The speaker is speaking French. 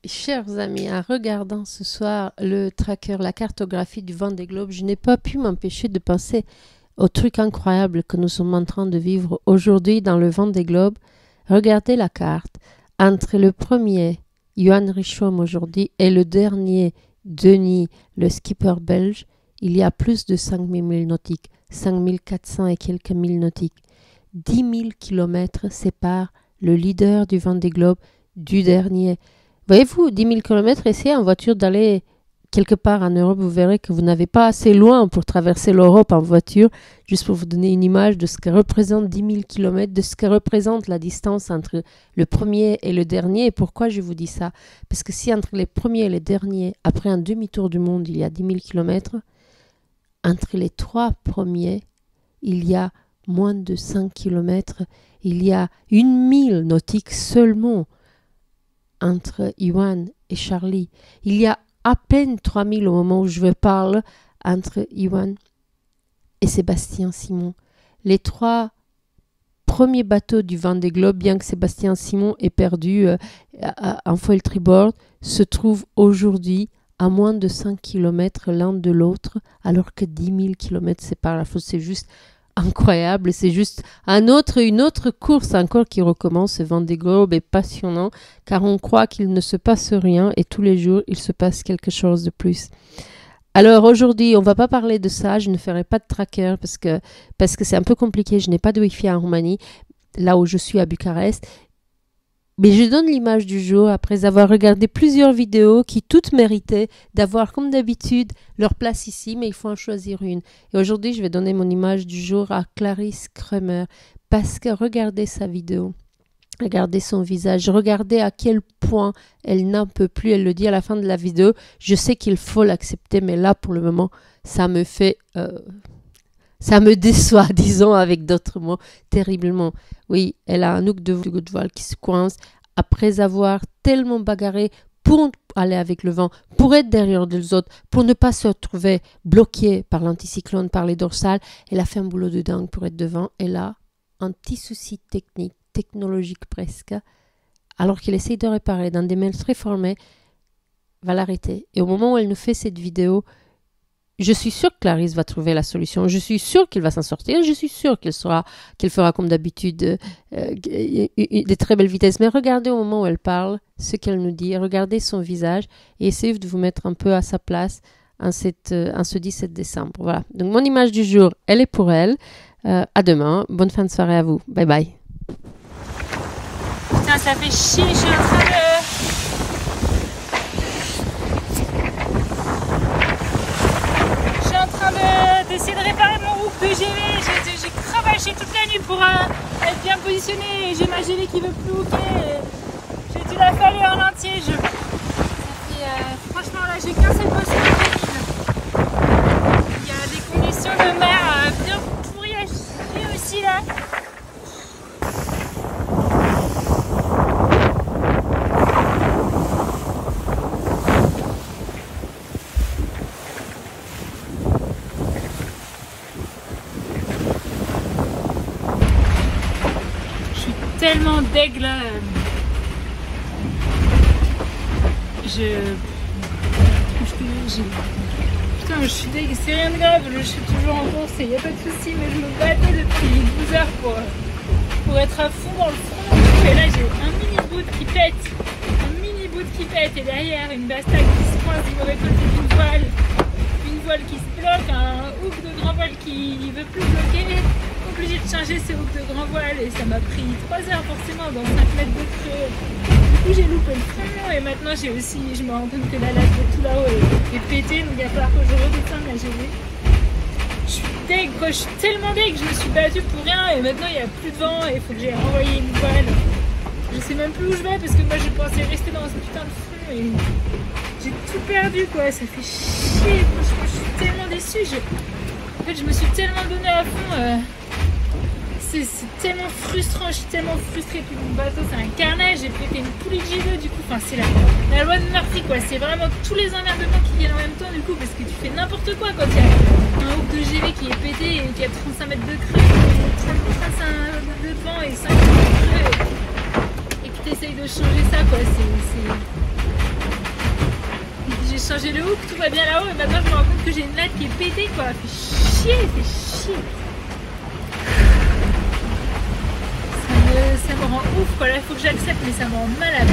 Chers amis, en regardant ce soir le tracker, la cartographie du Vendée Globe, je n'ai pas pu m'empêcher de penser au truc incroyable que nous sommes en train de vivre aujourd'hui dans le Vendée Globe. Regardez la carte. Entre le premier, Johan Richomme aujourd'hui, et le dernier, Denis, le skipper belge, il y a plus de 5000 milles nautiques, 5400 et quelques milles nautiques. 10 000 kilomètres séparent le leader du Vendée Globe du dernier. Voyez-vous, 10 000 km, essayez en voiture d'aller quelque part en Europe, vous verrez que vous n'avez pas assez loin pour traverser l'Europe en voiture, juste pour vous donner une image de ce que représente 10 000 km, de ce que représente la distance entre le premier et le dernier. Et pourquoi je vous dis ça? Parce que si entre les premiers et les derniers, après un demi-tour du monde, il y a 10 000 km, entre les trois premiers, il y a moins de 5 km, il y a 1 000 nautiques seulement entre Johan et Charlie. Il y a à peine 3000 au moment où je vous parle entre Johan et Sébastien Simon. Les trois premiers bateaux du Vendée Globe, bien que Sébastien Simon ait perdu en foil tribord, se trouvent aujourd'hui à moins de 5 km l'un de l'autre, alors que 10 000 km séparent la fosse. C'est juste incroyable, c'est juste une autre course encore qui recommence. Ce Vendée Globe est passionnant car on croit qu'il ne se passe rien et tous les jours il se passe quelque chose de plus. Alors aujourd'hui on va pas parler de ça, je ne ferai pas de tracker parce que c'est un peu compliqué, je n'ai pas de Wi-Fi en Roumanie, là où je suis à Bucarest. Mais je donne l'image du jour après avoir regardé plusieurs vidéos qui toutes méritaient d'avoir comme d'habitude leur place ici, mais il faut en choisir une. Et aujourd'hui, je vais donner mon image du jour à Clarisse Kremer parce que regardez sa vidéo, regardez son visage, regardez à quel point elle n'en peut plus. Elle le dit à la fin de la vidéo, je sais qu'il faut l'accepter, mais là pour le moment, ça me fait... ça me déçoit, disons avec d'autres mots, terriblement. Oui, elle a un hook de voile qui se coince après avoir tellement bagarré pour aller avec le vent, pour être derrière les autres, pour ne pas se retrouver bloquée par l'anticyclone, par les dorsales. Elle a fait un boulot de dingue pour être devant. Elle a un petit souci technique, technologique presque, alors qu'elle essaye de réparer dans des mails très formés, va l'arrêter. Et au moment où elle nous fait cette vidéo, je suis sûre que Clarisse va trouver la solution. Je suis sûre qu'il va s'en sortir. Je suis sûre qu'elle fera comme d'habitude des très belles vitesses. Mais regardez au moment où elle parle, ce qu'elle nous dit. Regardez son visage et essayez de vous mettre un peu à sa place en ce 17 décembre. Voilà. Donc mon image du jour, elle est pour elle. À demain. Bonne fin de soirée à vous. Bye bye. Putain, ça fait chier. Je suis en train d'essayer de réparer mon hook de GV. J'ai cravaché toute la nuit pour être bien positionné et j'ai ma GV qui veut plus hooker. J'ai dû la faller en entier. Franchement là j'ai qu'un seul boss sur le canine. Il y a des conditions de mer bien pourries à chier aussi là. Tellement deg là. Putain, je suis deg, c'est rien de grave, je suis toujours en course et y a pas de souci, mais je me battais depuis 12 heures pour être à fond dans le front. Et là j'ai un mini bout qui pète et derrière une bastaque qui se coince du mauvais côté une voile qui se bloque, un hook de grand voile qui veut plus bloquer. Obligé de changer ces hooks de grand voile et ça m'a pris 3 heures forcément dans 5 mètres de creux. Du coup j'ai loupé le fond et maintenant je me rends compte que la latte de tout là-haut est pétée, donc il va falloir que je redescende la GV. Je suis deg quoi, je suis tellement deg, je me suis battue pour rien et maintenant il n'y a plus de vent et il faut que j'aille renvoyer une voile. Je sais même plus où je vais parce que moi je pensais rester dans ce putain de fond et j'ai tout perdu quoi, ça fait chier, franchement je suis tellement déçue. En fait je me suis tellement donné à fond. C'est tellement frustrant, je suis tellement frustrée. Puis mon bateau, c'est un carnage. J'ai pété une poulie de G2 du coup. Enfin, c'est la loi de Murphy quoi. C'est vraiment tous les emmerdements qui viennent en même temps du coup. Parce que tu fais n'importe quoi quand il y a un hook de GV qui est pété et qui a 35 mètres de creux, 35 de vent et 5 mètres de creux. Et que tu essayes de changer ça quoi. j'ai le hook, tout va bien là-haut, et maintenant je me rends compte que j'ai une latte qui est pétée, quoi. Fait chier, c'est chier. Ça me rend ouf, quoi. Là, il faut que j'accepte, mais ça me rend malade.